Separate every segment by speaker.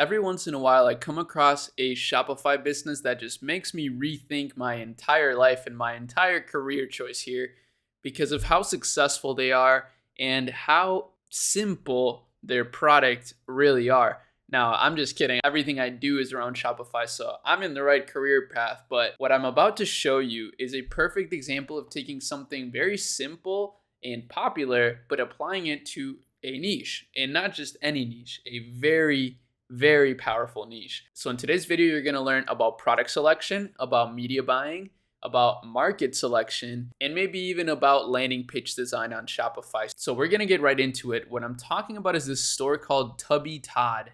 Speaker 1: Every once in a while, I come across a Shopify business that just makes me rethink my entire life and my entire career choice here because of how successful they are and how simple their product really are. Now, I'm just kidding. Everything I do is around Shopify, so I'm in the right career path. But what I'm about to show you is a perfect example of taking something very simple and popular, but applying it to a niche, and not just any niche, a very powerful niche. So in today's video, you're going to learn about product selection, about media buying, about market selection, and maybe even about landing page design on Shopify. So we're going to get right into it. What I'm talking about is this store called Tubby Todd.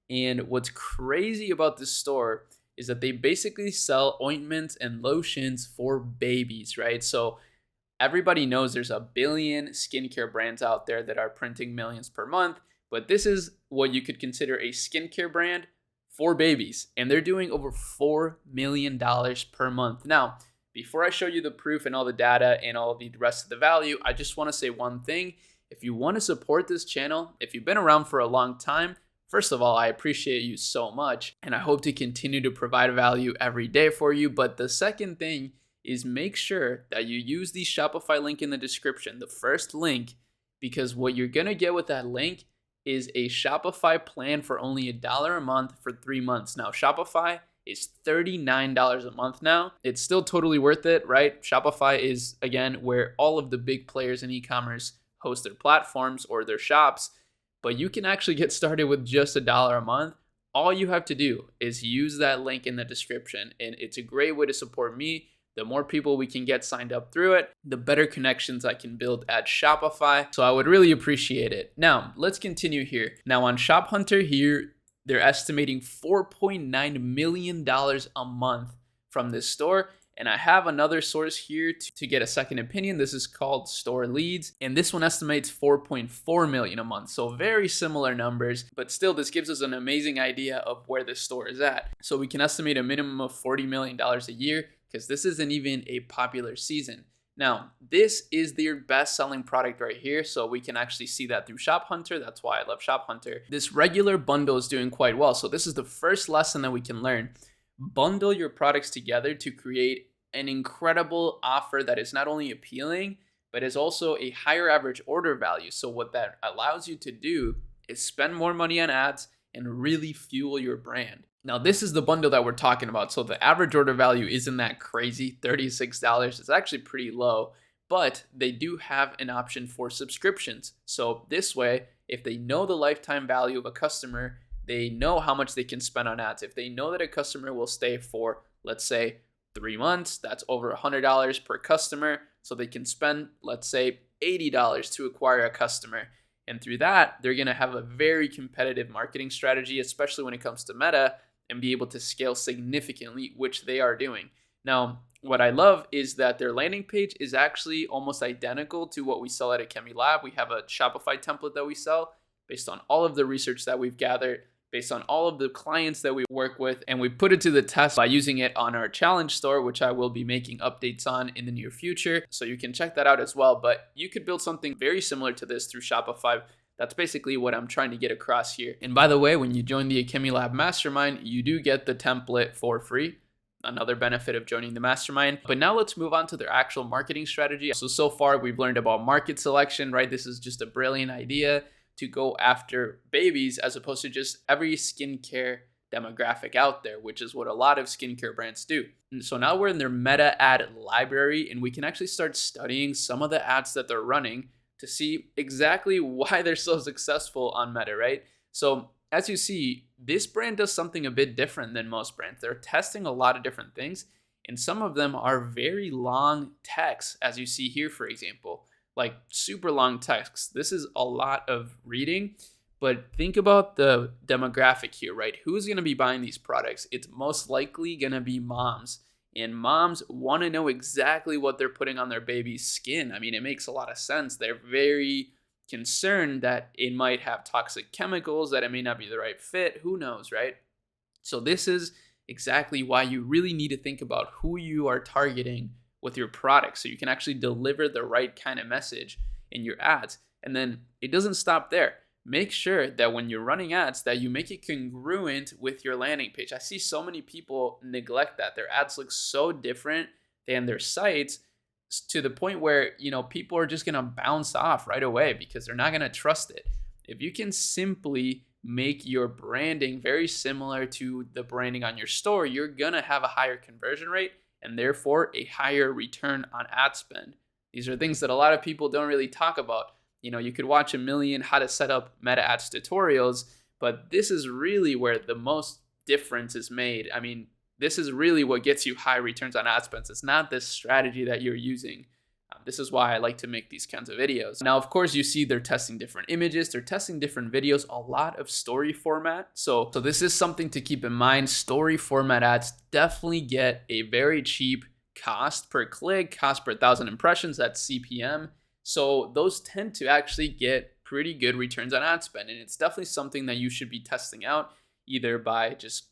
Speaker 1: And what's crazy about this store is that they basically sell ointments and lotions for babies, right? So everybody knows there's a billion skincare brands out there that are printing millions per month, but this is what you could consider a skincare brand for babies, and they're doing over $4 million per month. Now, before I show you the proof and all the data and all the rest of the value, I just want to say one thing. If you want to support this channel, if you've been around for a long time, first of all, I appreciate you so much, and I hope to continue to provide value every day for you. But the second thing is make sure that you use the Shopify link in the description, the first link, because what you're going to get with that link is a Shopify plan for only $1 a month for 3 months. Now, Shopify is $39 a month now. It's still totally worth it, right? Shopify is, again, where all of the big players in e-commerce host their platforms or their shops, but you can actually get started with just $1 a month. All you have to do is use that link in the description, and it's a great way to support me. The more people we can get signed up through it, the better connections I can build at Shopify. So I would really appreciate it. Now, let's continue here. Now on Shop Hunter here, they're estimating $4.9 million a month from this store. And I have another source here to get a second opinion. This is called Store Leads, and this one estimates $4.4 million a month. So very similar numbers, but still this gives us an amazing idea of where this store is at. So we can estimate a minimum of $40 million a year, because this isn't even a popular season. Now, this is their best selling product right here, so we can actually see that through Shop Hunter. That's why I love Shop Hunter. This regular bundle is doing quite well, so this is the first lesson that we can learn. Bundle your products together to create an incredible offer that is not only appealing, but is also a higher average order value. So what that allows you to do is spend more money on ads and really fuel your brand. Now, this is the bundle that we're talking about. So the average order value isn't that crazy, $36. It's actually pretty low, but they do have an option for subscriptions. So this way, if they know the lifetime value of a customer, they know how much they can spend on ads. If they know that a customer will stay for, let's say, 3 months, that's over $100 per customer. So they can spend, let's say, $80 to acquire a customer. And through that, they're going to have a very competitive marketing strategy, especially when it comes to Meta, and be able to scale significantly, which they are doing. Now, what I love is that their landing page is actually almost identical to what we sell at Akemi Lab. We have a Shopify template that we sell based on all of the research that we've gathered, based on all of the clients that we work with, and we put it to the test by using it on our challenge store, which I will be making updates on in the near future. So you can check that out as well, but you could build something very similar to this through Shopify. That's basically what I'm trying to get across here. And by the way, when you join the Akemi Lab Mastermind, you do get the template for free. Another benefit of joining the mastermind. But now let's move on to their actual marketing strategy. So far we've learned about market selection, right? This is just a brilliant idea to go after babies as opposed to just every skincare demographic out there, which is what a lot of skincare brands do. And so now we're in their meta ad library, and we can actually start studying some of the ads that they're running to see exactly why they're so successful on Meta, right? So as you see, this brand does something a bit different than most brands. They're testing a lot of different things, and some of them are very long texts, as you see here, for example, like super long texts. This is a lot of reading, but think about the demographic here, right? Who's going to be buying these products? It's most likely going to be moms. And moms want to know exactly what they're putting on their baby's skin. I mean, it makes a lot of sense. They're very concerned that it might have toxic chemicals, that it may not be the right fit. Who knows, right? So this is exactly why you really need to think about who you are targeting with your product so you can actually deliver the right kind of message in your ads. And then it doesn't stop there. make sure that when you're running ads that you make it congruent with your landing page. I see so many people neglect that. Their ads look so different than their sites to the point where, people are just going to bounce off right away because they're not going to trust it. If you can simply make your branding very similar to the branding on your store, you're going to have a higher conversion rate and therefore a higher return on ad spend. These are things that a lot of people don't really talk about. You could watch a million how to set up meta ads tutorials, but this is really where the most difference is made. I mean, this is really what gets you high returns on ad spends. It's not this strategy that you're using. This is why I like to make these kinds of videos. Now, of course, you see they're testing different images, they're testing different videos, a lot of story format. So this is something to keep in mind. Story format ads definitely get a very cheap cost per click, cost per 1,000 impressions, that's CPM. So those tend to actually get pretty good returns on ad spend. And it's definitely something that you should be testing out either by just,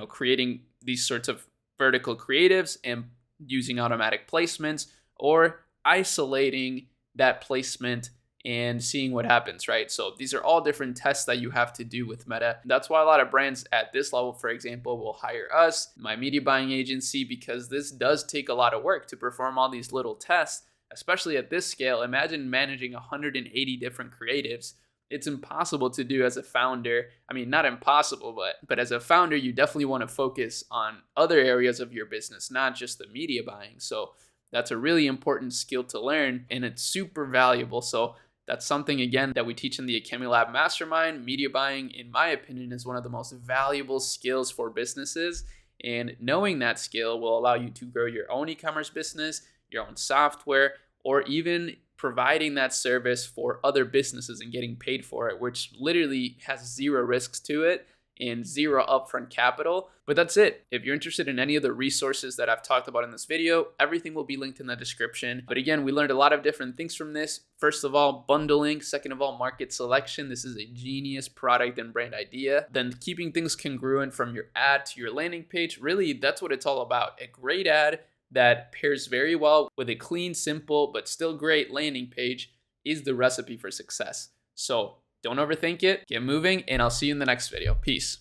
Speaker 1: creating these sorts of vertical creatives and using automatic placements, or isolating that placement and seeing what happens, right? So these are all different tests that you have to do with Meta. That's why a lot of brands at this level, for example, will hire us, my media buying agency, because this does take a lot of work to perform all these little tests, especially at this scale. Imagine managing 180 different creatives. It's impossible to do as a founder. I mean, not impossible, but as a founder, you definitely want to focus on other areas of your business, not just the media buying. So that's a really important skill to learn, and it's super valuable. So that's something, again, that we teach in the Academy Lab Mastermind. Media buying, in my opinion, is one of the most valuable skills for businesses. And knowing that skill will allow you to grow your own e-commerce business, your own software, or even providing that service for other businesses and getting paid for it, which literally has zero risks to it and zero upfront capital. But that's it. If you're interested in any of the resources that I've talked about in this video, everything will be linked in the description. But again, we learned a lot of different things from this. First of all, bundling. Second of all, market selection. This is a genius product and brand idea. Then keeping things congruent from your ad to your landing page. Really, that's what it's all about. A great ad that pairs very well with a clean, simple, but still great landing page is the recipe for success. So don't overthink it, get moving, and I'll see you in the next video. Peace.